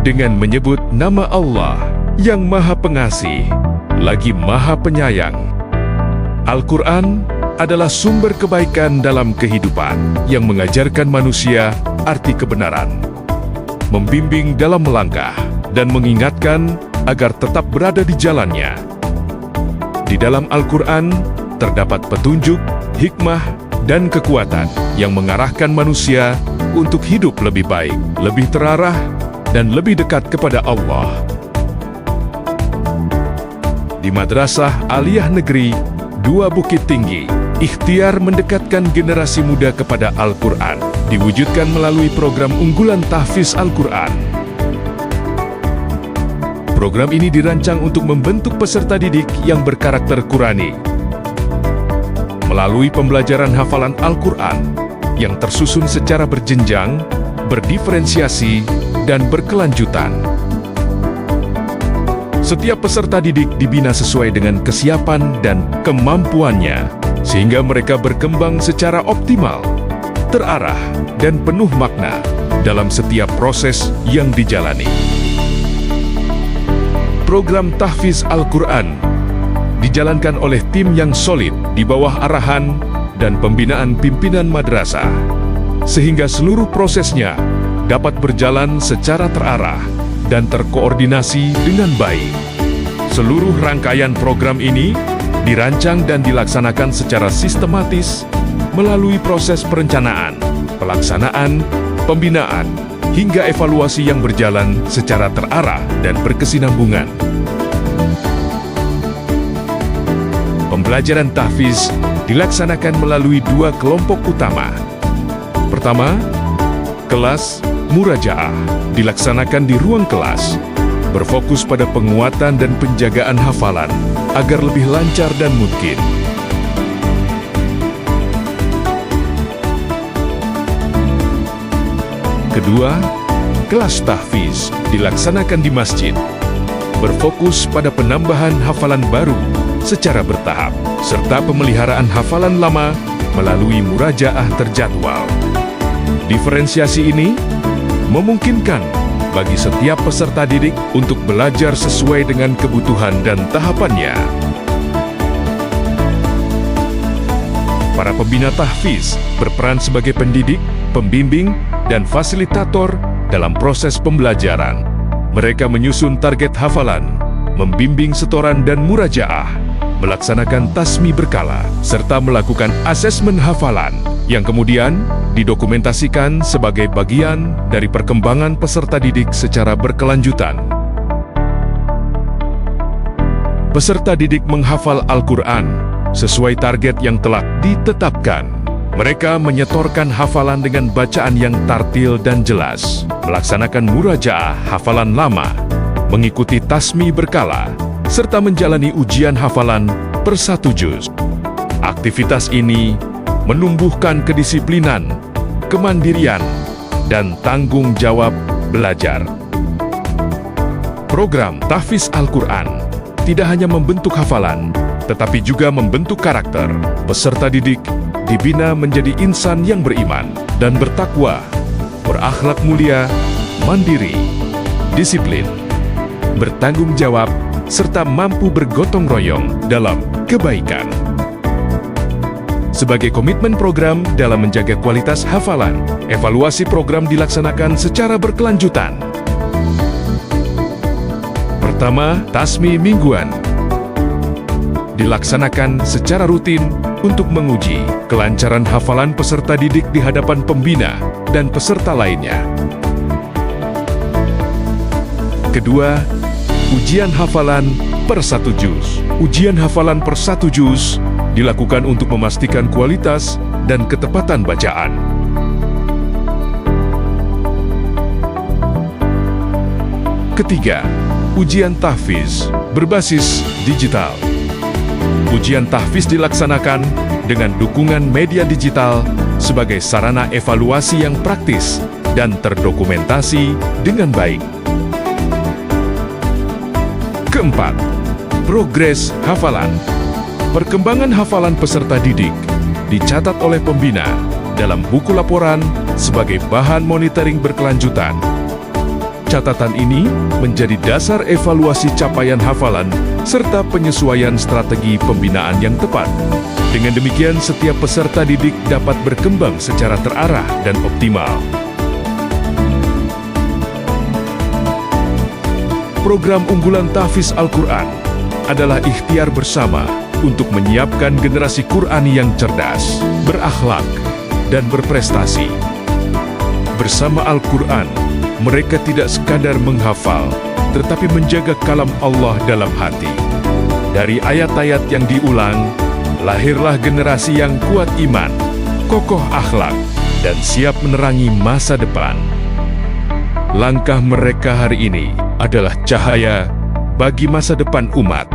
dengan menyebut nama Allah yang Maha Pengasih, lagi Maha Penyayang. Al-Quran adalah sumber kebaikan dalam kehidupan yang mengajarkan manusia arti kebenaran, membimbing dalam melangkah, dan mengingatkan agar tetap berada di jalannya. Di dalam Al-Quran terdapat petunjuk, hikmah, dan kekuatan yang mengarahkan manusia untuk hidup lebih baik, lebih terarah, dan lebih dekat kepada Allah. Di Madrasah Aliyah Negeri 2 Bukit Tinggi, ikhtiar mendekatkan generasi muda kepada Al-Quran diwujudkan melalui program unggulan tahfiz Al-Quran. Program ini dirancang untuk membentuk peserta didik yang berkarakter Qurani melalui pembelajaran hafalan Al-Quran yang tersusun secara berjenjang, berdiferensiasi, dan berkelanjutan. Setiap peserta didik dibina sesuai dengan kesiapan dan kemampuannya, sehingga mereka berkembang secara optimal, terarah, dan penuh makna dalam setiap proses yang dijalani. Program tahfiz Al-Quran dijalankan oleh tim yang solid di bawah arahan dan pembinaan pimpinan madrasah, sehingga seluruh prosesnya dapat berjalan secara terarah dan terkoordinasi dengan baik. Seluruh rangkaian program ini dirancang dan dilaksanakan secara sistematis melalui proses perencanaan, pelaksanaan, pembinaan, hingga evaluasi yang berjalan secara terarah dan berkesinambungan. Pembelajaran tahfiz dilaksanakan melalui 2 kelompok utama. Pertama, kelas Murajaah dilaksanakan di ruang kelas, berfokus pada penguatan dan penjagaan hafalan agar lebih lancar dan mungkin. Kedua, kelas tahfiz dilaksanakan di masjid, berfokus pada penambahan hafalan baru secara bertahap, serta pemeliharaan hafalan lama melalui murajaah terjadwal. Diferensiasi ini memungkinkan bagi setiap peserta didik untuk belajar sesuai dengan kebutuhan dan tahapannya. Para pembina tahfiz berperan sebagai pendidik, pembimbing, dan fasilitator dalam proses pembelajaran. Mereka menyusun target hafalan, membimbing setoran dan murajaah, melaksanakan tasmi berkala, serta melakukan asesmen hafalan yang kemudian didokumentasikan sebagai bagian dari perkembangan peserta didik secara berkelanjutan. Peserta didik menghafal Al-Quran sesuai target yang telah ditetapkan. Mereka menyetorkan hafalan dengan bacaan yang tartil dan jelas, melaksanakan murajaah hafalan lama, mengikuti tasmi berkala, serta menjalani ujian hafalan per 1 juz. Aktivitas ini menumbuhkan kedisiplinan, kemandirian, dan tanggung jawab belajar. Program tahfiz Al-Quran tidak hanya membentuk hafalan, tetapi juga membentuk karakter. Peserta didik dibina menjadi insan yang beriman dan bertakwa, berakhlak mulia, mandiri, disiplin, bertanggung jawab, serta mampu bergotong royong dalam kebaikan. Sebagai komitmen program dalam menjaga kualitas hafalan, evaluasi program dilaksanakan secara berkelanjutan. Pertama, tasmi mingguan dilaksanakan secara rutin untuk menguji kelancaran hafalan peserta didik di hadapan pembina dan peserta lainnya. Kedua, ujian hafalan per 1 juz. Ujian hafalan per 1 juz dilakukan untuk memastikan kualitas dan ketepatan bacaan. Ketiga, ujian tahfiz berbasis digital. Ujian tahfiz dilaksanakan dengan dukungan media digital sebagai sarana evaluasi yang praktis dan terdokumentasi dengan baik. Keempat, progres hafalan. Perkembangan hafalan peserta didik dicatat oleh pembina dalam buku laporan sebagai bahan monitoring berkelanjutan. Catatan ini menjadi dasar evaluasi capaian hafalan serta penyesuaian strategi pembinaan yang tepat. Dengan demikian, setiap peserta didik dapat berkembang secara terarah dan optimal. Program unggulan tahfiz Al-Quran adalah ikhtiar bersama untuk menyiapkan generasi Qur'ani yang cerdas, berakhlak, dan berprestasi. Bersama Al-Quran, mereka tidak sekadar menghafal, tetapi menjaga kalam Allah dalam hati. Dari ayat-ayat yang diulang, lahirlah generasi yang kuat iman, kokoh akhlak, dan siap menerangi masa depan. Langkah mereka hari ini adalah cahaya bagi masa depan umat.